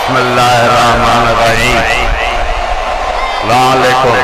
बिस्मिल्लाहिर्रहमानिर्रहीम। अस्सलाम वालेकुम।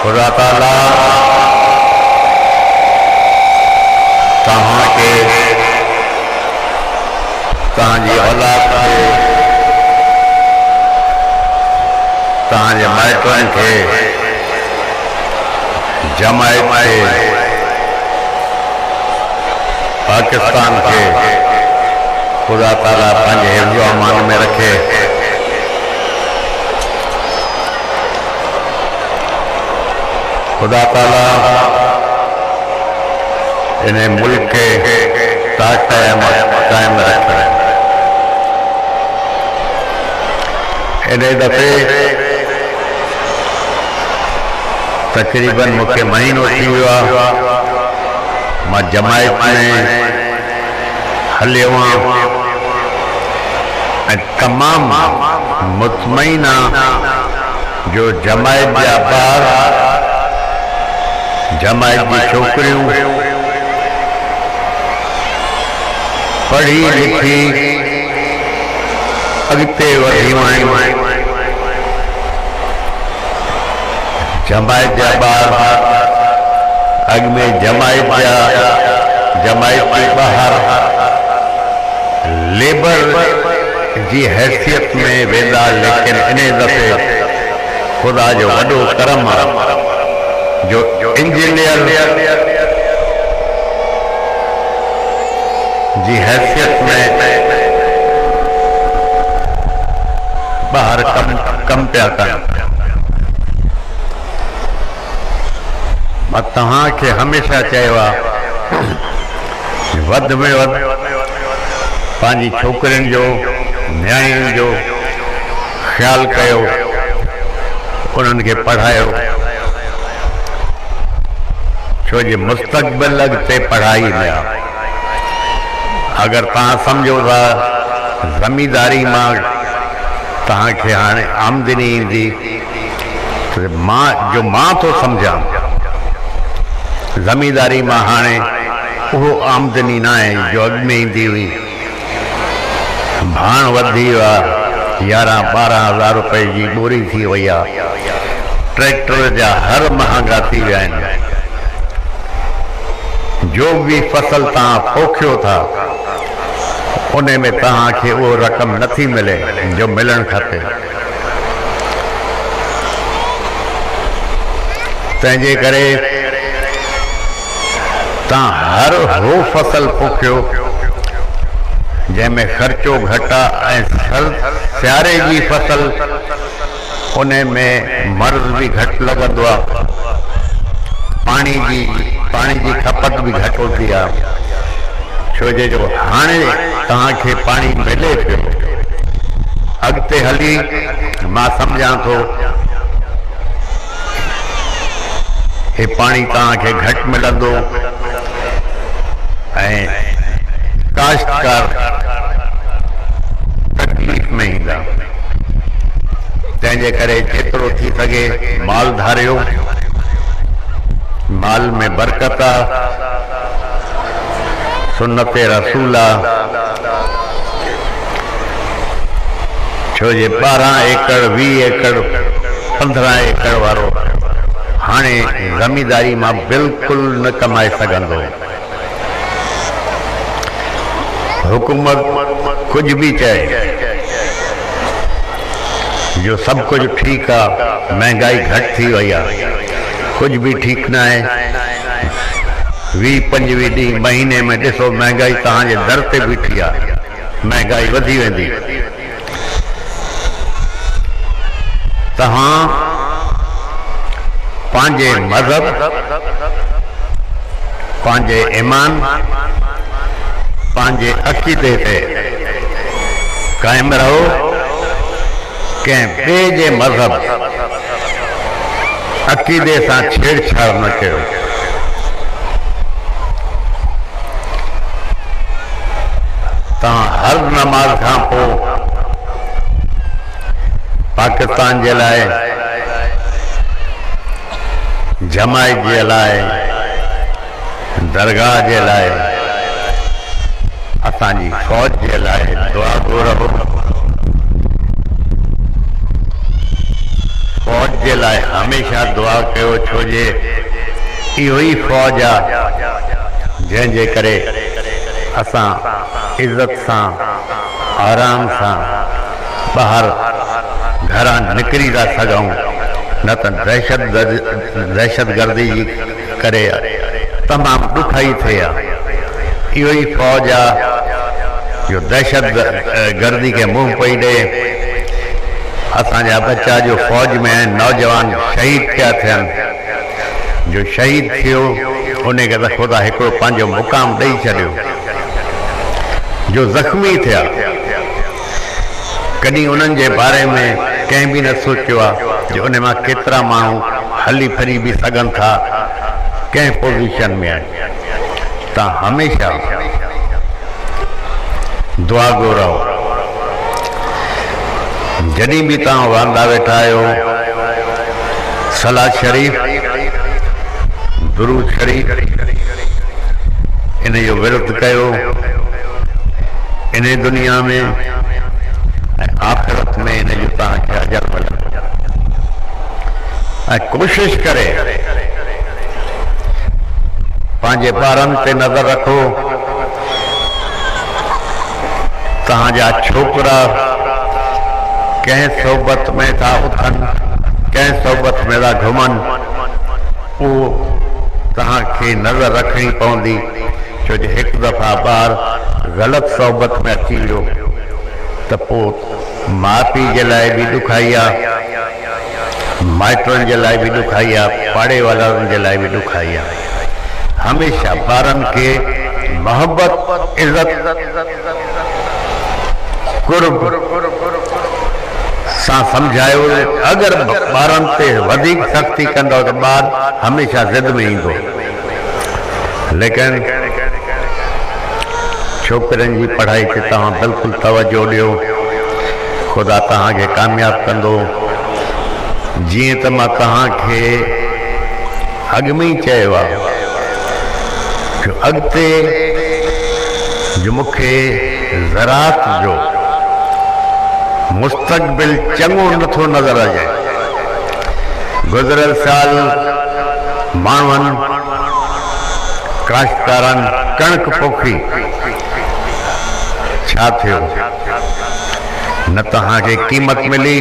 खुदा ताला तहां के तहांजी औलाद खे तहांजे माइटनि खे जमायत खे पाकिस्तान के खुदा ताला पंहिंजे हिफ्ज़ व अमान में रखे। खुदा ताला इन्हें मुल्क के कायम रखे। इन्हें दफ़े तकरीबन मूंखे महीनो थी वियो आहे मां जमायत में हलियो आहियां ऐं तमामु मुतमईन आहियां जो जमायत जा ॿार जमायत जी छोकिरियूं पढ़ी लिखी अॻिते वधियूं आहिनि। जमायत जा ॿार अॻ में जमायत के ॿाहिरि लेबर जी हैसियत में वेंदा, लेकिन इन दफ़े खुदा जो वॾो करम आहे जो इंजीनियर जी हैसियत में ॿाहिरि कम पिया कनि। मां तव्हांखे हमेशह चयो आहे वध में वधि पंहिंजी छोकिरियुनि जो न्याणियुनि जो ख़्यालु कयो, उन्हनि खे पढ़ायो, छो जे मुस्तक़बिल अॻिते पढ़ाई में आहे। अगरि तव्हां सम्झो था ज़मींदारी मां तव्हांखे हाणे आमदनी ईंदी, मां थो सम्झां ज़मींदारी मां हाणे उहो आमदनी न आहे जो अॻ में ईंदी हुई। भाण वधी वियो आहे, 11-12 हज़ार रुपए जी ॿोरी थी वई आहे, ट्रैक्टर जा हर महांगा थी विया आहिनि। जो भी फसल तव्हां पोखियो था उन में तव्हांखे उहो रक़म नथी मिले जो मिलणु खपे। तंहिंजे करे तव्हां हर हो फसल पोखियो जंहिंमें ख़र्चो घटि आहे ऐं सियारे जी फसल उन में मर्ज़ भी घटि लॻंदो आहे, पाणी जी खपत भी घटि हूंदी आहे, छो जो हाणे तव्हांखे पाणी मिले पियो। अॻिते हली मां सम्झां थो हे पाणी तव्हांखे घटि मिलंदो ऐं काश्तकार तकलीफ़ में ईंदा। तंहिंजे करे जेतिरो थी सघे माल धारियो, माल में बरकत आहे, सुन्नत रसूल आहे, छो जे 12 एकड़ 20 एकड़ 15 एकड़ वारो हाणे ज़मींदारी मां बिल्कुलु न कमाए सघंदो। हुकूमत कुछ भी चए जो सब कुछ ठीक है, महंगाई घट थी वही है, कुछ भी ठीक ना है। 20-25 ॾींहं महीने में ॾिसो महंगाई तव्हांजे दर ते बीठी आहे, महंगाई वधी वेंदी। तव्हां पंहिंजे मज़हब, पंहिंजे ईमान, पंहिंजे अक़ीदे ते कायम रहो, कंहिं ॿिए जे मज़हब अक़ीदे सां छेड़छाड़ न कयो। तव्हां हर नमाज खां पोइ पाकिस्तान जे लाइ, जमायत जे लाइ, दरगाह जे लाइ असांजी फ़ौज जे लाइ दुआ घुरो। फ़ौज जे लाइ हमेशह दुआ कयो, छो जे इहो ई फ़ौज आहे जंहिंजे करे असां इज़त सां आराम सां ॿाहिरि घरां निकिरी था सघूं, न त दहशतगर्दी जी करे तमामु ॾुखियाई थिए आहे। इहो ई फ़ौज आहे जो दहशतगर्दी खे मुंहुं पई ॾे। असांजा बच्चा जो फ़ौज में आहिनि, नौजवान शहीद पिया थियनि। जो शहीद थियो उन खे त ख़ुदा हिकिड़ो पंहिंजो मुक़ाम ॾेई छॾियो। जो ज़ख़्मी थिया, कॾहिं उन्हनि जे बारे में कंहिं बि न सोचियो आहे जो उन मां केतिरा माण्हू हली फिरी बि सघनि था, कंहिं पोज़ीशन में आहिनि। तव्हां हमेशह दुआ घुरो। जॾहिं बि तव्हां वांदा वेठा आहियो, सलाद शरीफ़, दुरूद शरीफ़ इन जो विर्त कयो। इन दुनिया में ऐं आख़िरत में इन जो तव्हांखे अजर मिलंदो। ऐं कोशिशि करे पंहिंजे ॿारनि ते नज़र रखो। तव्हांजा छोकिरा कंहिं सोबत में था उथनि, कंहिं सोबत में था घुमनि, उहो तव्हांखे नज़र रखणी पवंदी। छो जो हिकु दफ़ा ॿार ग़लति सोबत में अची वियो त पोइ माउ पीउ जे लाइ बि ॾुखियाई आहे, माइटनि जे लाइ बि ॾुखियाई आहे, पाड़े वारनि जे लाइ बि ॾुखियाई आहे। हमेशह ॿारनि खे मोहबत, इज़त, कुर्ब सां सम्झायो। अगरि ॿारनि ते वधीक सख़्ती कंदो त ॿार हमेशह ज़िद में ईंदो। लेकिन छोकिरनि जी पढ़ाई ते तव्हां बिल्कुलु तवजो ॾियो। ख़ुदा तव्हांखे कामयाबु कंदो। जीअं त मां तव्हांखे अॻु में ई चयो आहे जो अॻिते जो मूंखे ज़राअत जो मुस्तक़बिल चङो नथो नज़र अचे। गुज़िरियल साल माण्हुनि काश्तकारनि कणिक पोखी, छा थियो? न तव्हांखे क़ीमत मिली,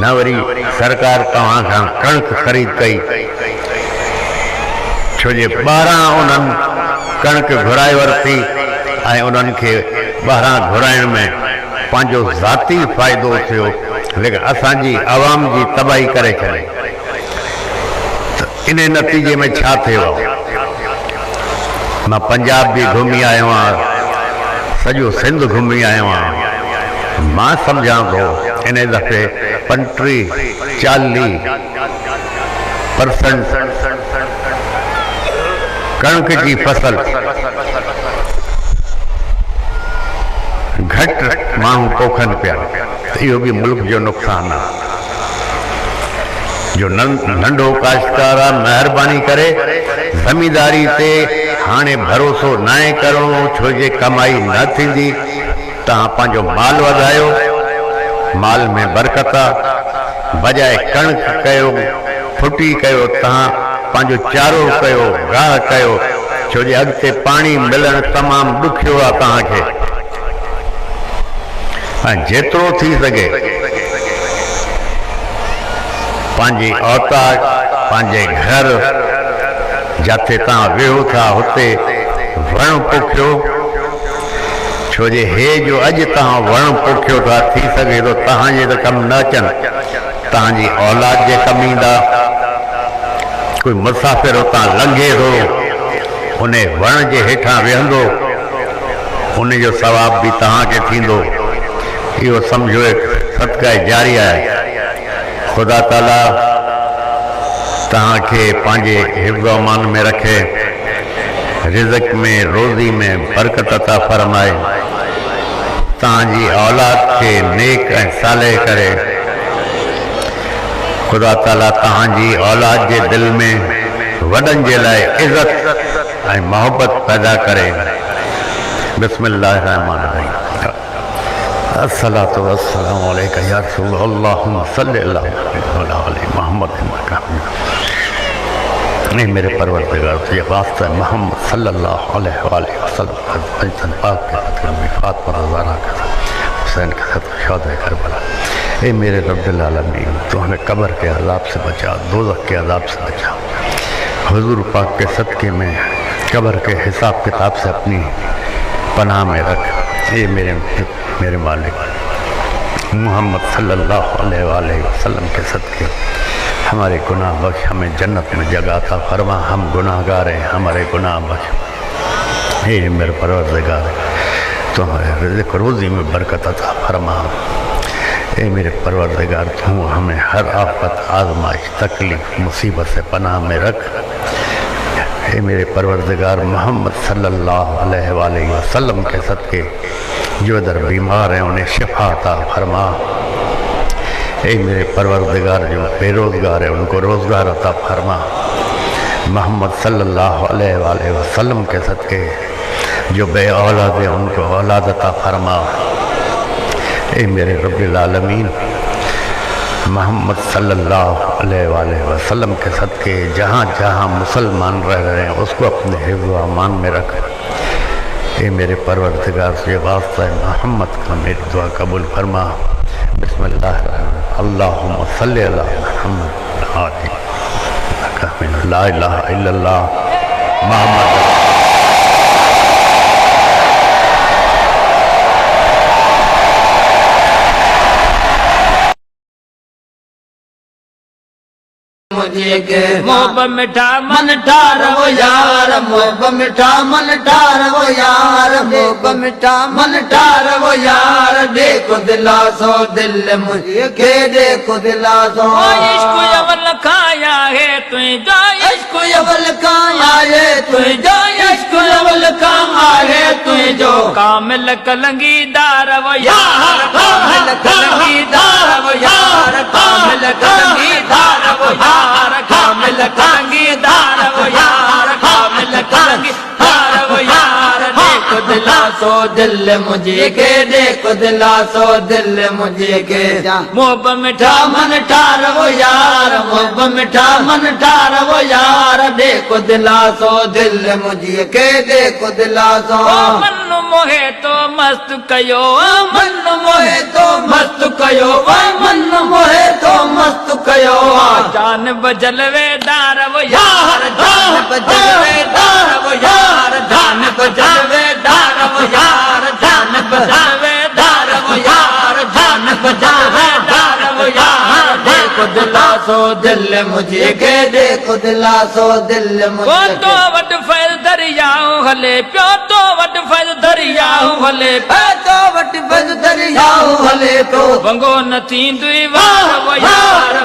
न वरी सरकार तव्हां खां कणिक ख़रीद कई। छो जे ॿाहिरां उन्हनि कणिक घुराए वरिती ऐं उन्हनि खे ॿाहिरां घुराइण में पंहिंजो ज़ाती फ़ाइदो थियो, लेकिन असांजी आवाम जी तबाही करे छॾी। त इन नतीजे में छा थियो? मां पंजाब बि घुमी आयो आहियां, सॼो सिंध घुमी आयो आहियां। मां सम्झां थो इन दफ़े 35-40% कणिक जी फसल घटि माण्हू पोखनि पिया। इहो बि मुल्क जो नुक़सानु आहे। जो नंढो काश्तकार आहे, महिरबानी करे ज़मींदारी ते हाणे भरोसो न आहे करिणो, छो जे कमाई न थींदी। तव्हां पंहिंजो माल वधायो, माल में बरकत आहे। बजाए कणिक कयो, फुटी कयो, तव्हां पंहिंजो चारो कयो, गाह कयो, छो जे अॻिते पाणी मिलणु तमामु ॾुखियो आहे तव्हांखे। ऐं जेतिरो थी सघे पंहिंजी औताक, पंहिंजे घर जिथे तव्हां वेहो था हुते वण पोखियो। छो जे हे जो अॼु तव्हां वण पोखियो था, थी सघे थो तव्हांजे त कमु न अचनि, तव्हांजी औलाद जे कमु ईंदा। कोई मुसाफ़िर उतां लंघे थो, उन वण जे हेठां वेहंदो, उन जो सवाब बि तव्हांखे थींदो। इहो सम्झो सदका जारी आहे। ख़ुदा ताला तव्हांखे पंहिंजे हिफ़्ज़ अमान में रखे, रिज़्क़ में, रोज़ी में बरकत अता फरमाए, तव्हांजी औलाद खे नेक ऐं सालेह करे। ख़ुदा ताला तव्हांजी औलाद जे दिल में वॾनि जे लाइ इज़त ऐं मोहबत पैदा करे। बिस्मिल्लाहिर्रहमानिर्रहीम। अस्सलातु वस्सलामु अलैका या रसूल अल्लाहुम्मा सल्लि अला मुहम्मद। नहीं मेरे परवरदिगार तो ये वास्ता है मोहम्मद सल्लल्लाहु अलैहि वसल्लम फातिमा रज़ाना का हुसैन के साथ शहादत करबला। ए मेरे रब्बिल आलमीन तो हमें कब्र के अज़ाब से बचा, दोज़ख के अज़ाब से बचा। हुज़ूर पाक के सदक़े में कब्र के हिसाब किताब से अपनी पनाह में रख। ये मेरे मालिक मोहम्मद सल्लल्लाहु अलैहि वसल्लम के सदक़े हमारे गुनाह बख्श, हमें जन्नत में जगह अता फरमा। हम गुनाहगार हैं, हमारे गुनाह बख्श। हे मेरे परवरदिगार तो हमारे रिज़्क़ रोज़ी में बरकत अता फरमा। ए मेरे परवरदिगार तू हमें हर आफत, आज़माइश, तकलीफ़, मुसीबत से पनाह में रख। हे मेरे परवरदिगार मोहम्मद सल्लल्लाहु अलैहि वसल्लम के सदक़े जो इधर बीमार हैं उन्हें शिफा अता फरमा। हे मेरे परवरदिगार जो बेरोज़गार है उनको रोज़गार अता फरमा। मोहम्मद सल्लल्लाहु अलैहि वसल्लम के सदक़े जो बे औलाद है उनको औलाद अता फरमा। हे मेरे रब्बिल आलमीन मोहम्मद सल्लल्लाहु अलैहि वसल्लम के सदक़े जहाँ जहाँ मुसलमान रह रहे हैं उसको अपने हिफ़्ज़ व अमान में रख। ये मेरे परवरदिगार से वास्ता है मोहम्मद का मेरी दुआ कबूल फरमा। बिस्मिल्लाह अल्लाहुम्मा सल्लि अला मुहम्मद ला इलाहा इल्लल्लाह मुहम्मद। मोहब मिठा मन ठार वो यार, मोहब मिठा मन ठार वो यार, मोहब मिठा मन ठार वो यार। देखो दिलासो दिल मुझे, देखो दिलासो। इश्क अवल खाया है तुझे जो, इश्क अवल खाया है तुझे जो, इश्क अवल खाया है तुझे जो। कामिल कलंगीदार वो यार, कामिल कलंगीदार वो यार, कामिल कलंगीदार वो यार, कामिल कलंगीदार वो यार, कामिल कलंगीदार वो यार। देखो दिलासो दिल मुझे के, देखो दिलासो दिल मुझे के। मोहब मिठा मन ठार वो यार, मोहब मिठा मन ठार वो यार। देखो दिलासो दिल मुझे के, देखो दिलासो। मन मोहे तो मस्त कयो, मन मोहे तो मस्त कयो, मन मोहे तो मस्त कयो। जान बजलवे दार वो यार, जान बजलवे दार वो यार, जान बजलवे दार वो यार, जान बजलवे दार वो यार, जान बजलवे दार वो यार। देखो दिलासो दिल मुझे के, देखो दिलासो दिल मुझे के। तो वट फैल दरियाओ हले प्यो, तो वट फैल दरियाओ हले तो वट फैल दरियाओ हले तो। वंगो न थींदुई वार वो यार,